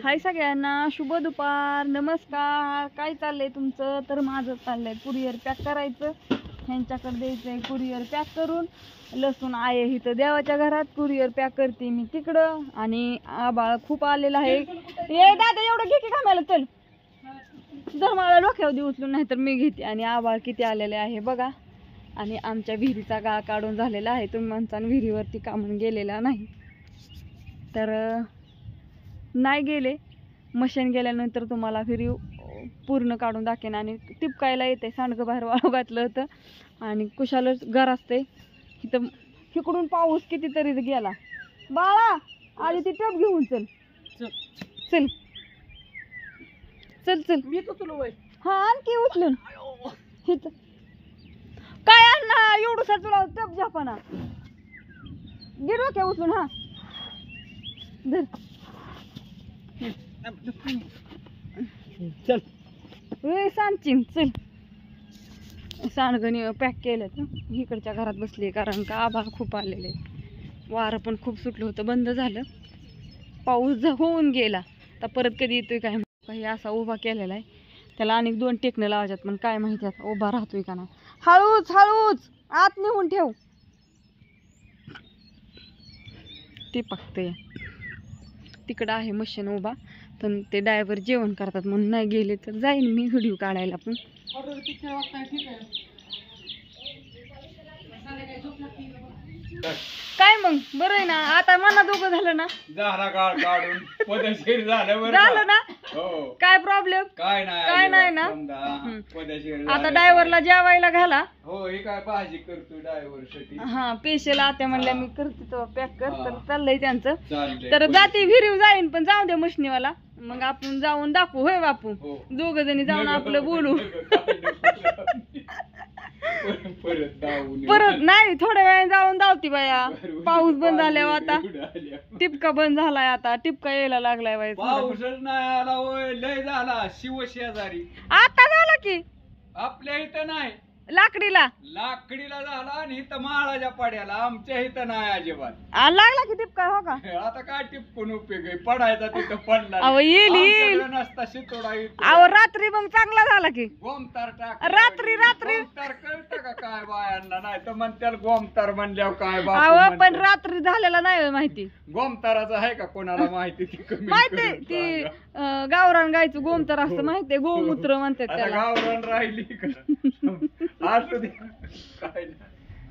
हाय सगळ्यांना, शुभ दुपार, नमस्कार. काय चाललंय तुमचं? तर माझं चाललंय कुरिअर पॅक करायचं, ह्यांच्याकडे द्यायचंय कुरिअर पॅक करून. लसूण आहे इथं देवाच्या घरात, कुरिअर पॅक करते मी तिकडं. आणि आबाळ खूप आलेला आहे. ये दादा एवढं घे की कामाला, चल जर मला डोक्यावर देऊ उचलून, नाही तर मी घेते. आणि आबाळ किती आलेले आहे बघा. आणि आमच्या विहिरीचा गाळ काढून झालेला आहे. तुम्ही म्हणता विहिरीवरती कामून गेलेला नाही, तर नाही गेले. मशीन गेल्यानंतर तुम्हाला विहिरी पूर्ण काढून दाखवेन. आणि टिपकायला येते, सांडगं बाहेर वाळू घातलं होतं आणि कुशालच घर असते इथं. इकडून पाऊस कितीतरी गेला. बाळा आधी ती टप घेऊन चल चल चल चल. मी तो तुला वय हा आणखी उचलून हित काय आणला एवढूसा तुला टप झापाना. गिरो क्या उचलून. हा धर चल. ए सांडचिन चल. सांडगणी पॅक केलं तर इकडच्या घरात बसली, कारण का आभाळ खूप आलेले, वारं पण खूप सुटलं होतं. बंद झालं, पाऊस होऊन गेला. तर परत कधी येतोय काय काही. असा उभा केलेला आहे, त्याला अनेक 2 टेकणं लावायच्यात, पण काय माहिती आता उभा राहतोय का नाही. हळूच हळूच आत नेऊन ठेव. ते पकते तिकडं आहे मशीन उभा, पण ते ड्रायव्हर जेवण करतात म्हणून नाही गेले. तर जाईन मी व्हिडिओ काढायला. पण काय मग बरं आहे ना, आता मना दोघं झालं ना, झाला काळ काढून पदशीर झालं झालं ना. हो, काय प्रॉब्लेम काय नाही काय नाही ना. पदशीर आता ड्रायव्हरला जेवायला घाला. हो, हे काय भाजी करतो ड्रायव्हर साठी. हा पेशल आता म्हणल्या मी करते तो पॅक कर. तर चाललंय त्यांचं. चालतंय. तर जाती विहिरीव जाईन, पण जाऊ दे मशनीवाला. मग आपण जाऊन दाखवू. होय बापू, हो. दोघं जणी जाऊन आपलं बोलू. परत नाही, थोड्या वेळाने जाऊन दावती बाया. पाऊस बंद झाल्यावर आता टिपका बंद झालाय, आता टिपका यायला लागलाय बाई. पाऊसच नाही आला होय, लय झाला. शिवशेजारी आता झाला की आपल्या इथं नाही, लाकडीला लाकडीला झाला. आणि इथं माळाच्या पाड्याला, आमच्या इथं नाही अजिबात. लागला की टिपका. हो का, आता काय टिपकून उपयोग आहे, पडायचा तिथं पडला. अहो येईल येईल. नसता शितोडा अहो रात्री मग चांगला झाला की. गोमतार टाक. रात्री गोमतार कळतं का काय बायांना? नाही तर म्हणत्याल गोमतार म्हणल्यावर काय अहो पण रात्री झालेला नाही माहिती. गोमताराचं आहे का कोणाला माहिती? ती कमी माहिती ती गावरान गायचं गोमतर असतं माहितीये, गोमूत्र म्हणतात त्याला. गावरान राहिली का असू दे, काय नाही.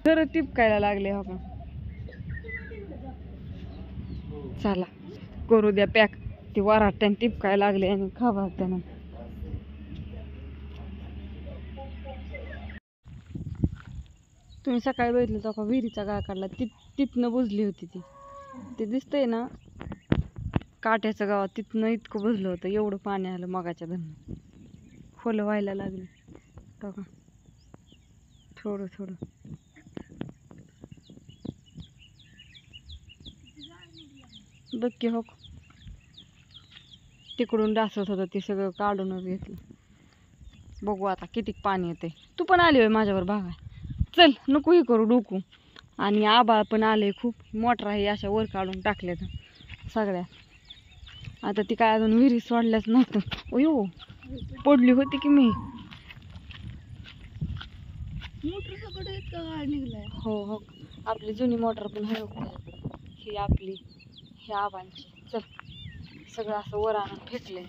खरं टिपकायला लागले. हो का, चला करू द्या पॅक. ती वराट्याने टिपकायला लागले आणि खावा त्यानं. तुम्ही सकाळी बघितलं तर का विहिरीचा गाळ काढला, तिथनं बुजली होती ती. ते दिसतंय ना काट्याचं गावात, तिथनं इतकं बुजलं होतं. एवढं पाणी आलं मगाच्या धरणं, खोल व्हायला लागलं बघा थोडं थोडं. बघ की हो, तिकडून डासत होतं ते सगळं काढूनच घेतलं. बघू आता किती पाणी येते. तू पण आली होय माझ्यावर भागा. चल नको हे करू डोकू. आणि आबाळ पण आले खूप. मोटरा हे अशा वर काढून टाकल्या सगळ्या. आता ती काय अजून विहिरी सोडल्याच नव्हतं. अयो पडली होती की मी. हो हो, आपली जुनी मोटर पण आहे ही आपली, ही आबांची. चल सगळं असं वर आणून फेकले.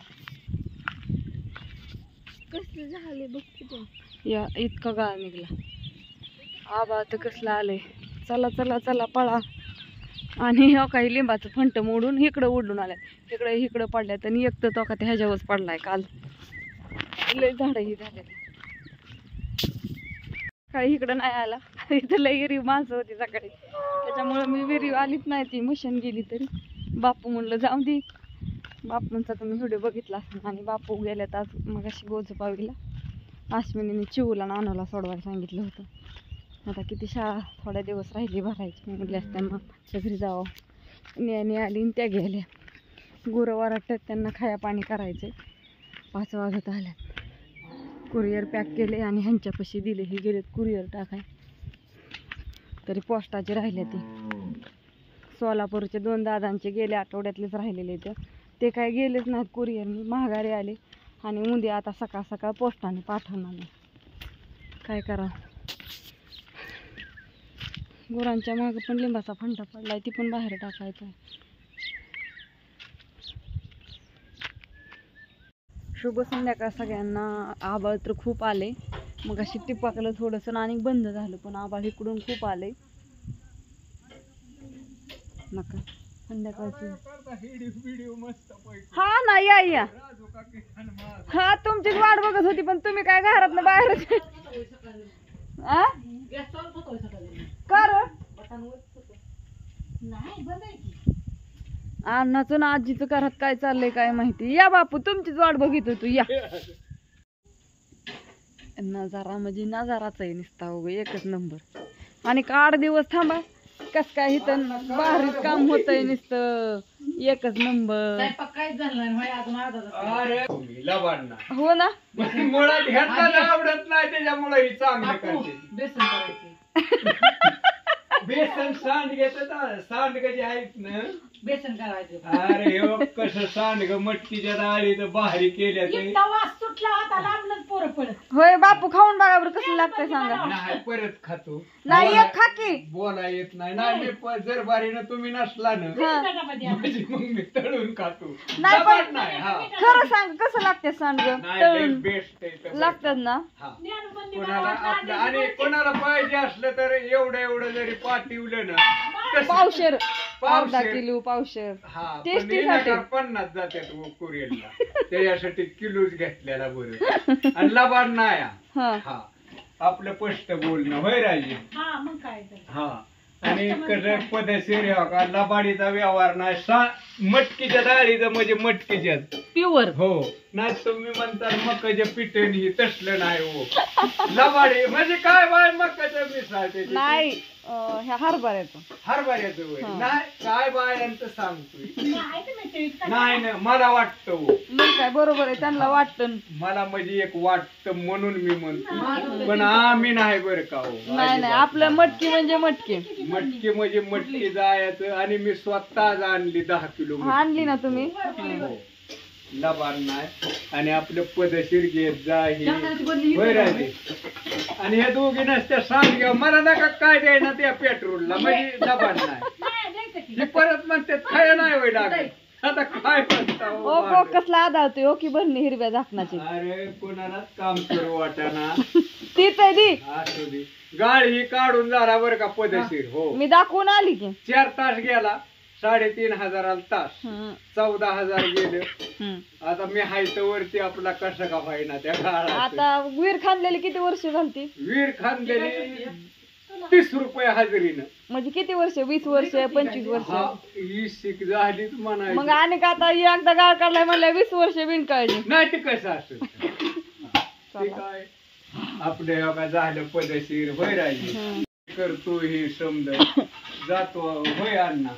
कसलं झाले बघ या, इतका गाळ निघला. आबा तर कसलं आलंय. चला चला चला पळा. आणि हो काही लिंबाचं फंट मोडून इकडं उडून आल्या, इकडं पडल्यात. आणि एक तर तो का ह्याच्यावरच पडलाय काल. लय झाडही झाले. काही इकडं नाही आला, इथं लय विहिरी माणसं होती सकाळी, त्याच्यामुळं मी विहिरी आलीच नाही. ती मशीन गेली तरी बापू म्हणलं जाऊ दे. बापूंचा तुम्ही व्हिडिओ बघितला असेल. आणि बापू गेल्यात आज मग अशी गोजपावीला. अश्विनीने चिवूला नानूला सोडवायला सांगितलं होतं. आता किती शाळा थोड्या दिवस राहिली भरायची. म्हटले असत्या मग घरी जावं. न्यानी आली आणि त्या गेल्या. गुरं वराटत त्यांना खाया पाणी करायचे. 5 वाजत आल्यात. कुरिअर पॅक केले आणि ह्यांच्यापाशी दिले. हे गेलेत कुरिअर टाकाय. तरी पोस्टाचे राहिले ते. सोलापूरचे 2 दादांचे गेल्या आठवड्यातलेच राहिलेले. ते ते काय गेलेच नाहीत कुरिअरनी, माघारी आले आणि उद्या आता सकाळ सकाळ पोस्टाने पाठवणार नाही. काय करा. गुरांच्या मागं पण लिंबाचा फंटा पडलाय, ती पण बाहेर टाकायचं आहे. शुभ संध्याकाळ सगळ्यांना. आभाळ तर खूप आले, मग अशी टिपाकलं थोडंसं आणि बंद झालं, पण आभाळ इकडून खूप आले. नका संध्याकाळची. हा ना, या हा, तुमचीच वाट बघत होती, पण तुम्ही काय घरात बाहेर अण्णाचं ना आजीचं घरात काय चाललंय काय माहिती. या बापू, तुमचीच वाट बघित होतो. या नजारा म्हणजे नजाराच आहे नुसता, हो एकच नंबर. आणि का 8 दिवस थांबा, कस काय इथं बाहेरच काम होतंय नुसतं, एकच नंबर. हो ना, मुळात ह्यांना आवडत नाही त्याच्यामुळे ही चांगलं करते. बेसन सांडगे सांडग जे आहेत ना, बेसन करायचं. अरे हो कसं सांडग मटकीच्या डाळीचं भारी केल्या ते. सुटला होता लांबनच पोरं पडत. होय बापू, खाऊन बघा बरं कसं लागतंय सांगा. नाही परत खातो. नाही एक खा की. बोला येत नाही. नाही मी जर बारीनं तुम्ही नसला ना म्हणजे मग मी तळून खातो. नाही पण जबरदस्त नाही. हा खरं सांग कसं लागते सांडग. नाही बेस्ट आहे. लागतात ना. हा. कोणाला आपलं आणि कोणाला पाहिजे असलं तर एवढं जरी पाठवलं ना, तसं पावशेर, अर्धा पावशेर. किलो पावशेर. हा, पण टेस्टीसाठी. विनाकारण 50 जातात कुरिअरला, त्याच्यासाठी किलोच घेतलेला बरं. आणि लबाड नाही हा. हा, आपलं स्पष्ट बोलणं होय राजे. हा मग काय तर. हा, आणि कसं पद्धतशीर आहे का, लबाडीचा व्यवहार नाही. मटकीच्या डाळीचं म्हणजे मटकीच्याच प्युअर. हो. नाही तुम्ही म्हणता मकाच्या पिठण ही तसलं नाही हो. लबाडी म्हणजे काय बाय मकाच्या मिसळते नाही, ह्या हरभऱ्याचं. हरभऱ्याचं वय हा. नाही काय बायांचं सांगतोय. आहे ते माहिती आहे. नाही ना, मला वाटतं हो. मग काय बरोबर आहे, त्यांना वाटतं. मला म्हणजे एक वाटतं म्हणून मी म्हणतो, पण आम्ही नाही बरं का हो. नाही नाही, आपलं मटकी म्हणजे मटकी. मटकी म्हणजे मटकी जायचं. आणि मी स्वतःच आणली 10 किलो मटकी. आणली ना तुम्ही. हो. लबाड नाही. आणि आपलं पदशीर घेत जा ही होय राजे. आणि हे दोघी नसत्या सांग मला नका काय द्यायना त्या पेट्रोलला, म्हणजे लबाड नाही. हे परत म्हणते काय नाही होय लागत. आता काय म्हणता हो ओ बाळ. कसला आधावतोय हो की भरणी हिरव्या झाकणाची. अरे कोणालाच काम करू वाटाना. तीच आहे दी. असू दे. गाडी ही काढून झाला बरं का पदशीर. हो, मी दाखवून आली की. 4 तास गेला, 3,500 तास, 14,000 गेलं. आता मी हायत वरती आपला कसं का पाहिना त्या काळात. आता वीर खांदलेली किती वर्ष झालती. वीर खांदलेली 30 रुपये हजेरीनं. म्हणजे किती वर्ष, 20 वर्ष, 25 वर्ष. हा, ही शिक झालीच मग म्हणायची. आणि का आता एकदा गाळ काढलाय म्हणल्या 20 वर्ष बिनकाळजी. नाही ते कसं असेल. ते काय आपल्या योगा झालं पदशीर होय राहिली. करतो हे समज जातो होय अण्णा.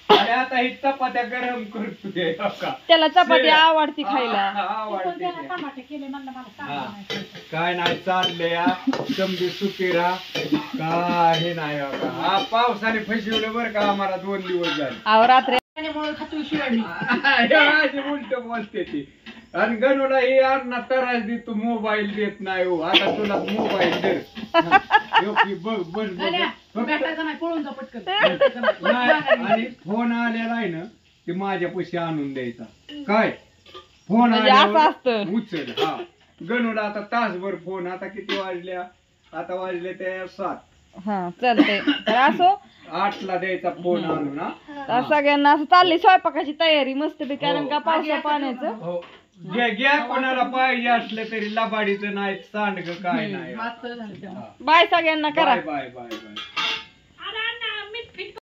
आणि आता ही चपात्या गरम करतोय का. त्याला चपाती आवडती खायला. आवडते त्याला टमाटे केले म्हणलं मला सांगा नाही. काय नाही चाललंय या समजी सुखी राहा. काही नाही बघा. हा पावसाने फसवलं बरं का आम्हाला 2 दिवस झाले. अहो रात्री त्यामुळे खातो शिवाडी. उलट बोलते ती. आणि गणूला ही अण्णा त्रास देतो, मोबाईल देत नाही हो. आता तुला मोबाईल दे. बघ बस भेटायचं नाही, पळून जा पटकन. नाही. आणि फोन आलेला आहे ना, ते माझ्या पैसे आणून द्यायचा. काय फोन म्हणजे असं आल्यावर असतं. उचल. हा, गणूला आता तासभर फोन. आता किती वाजल्या, आता वाजले ते 7. हा चालतंय. तर असो 8ला द्यायचा फोन आणून. हा, तर सगळ्यांना असं चालली स्वयंपाकाची तयारी मस्त पैकी. कारण का पावसा पाण्याचं. हो, घ्या कोणाला पाहिजे असलं तरी. लबाडीचं नाही, सांडग काय नाही. मात्र झालं तेव्हा. बाय सगळ्यांना करा. Bye bye bye bye.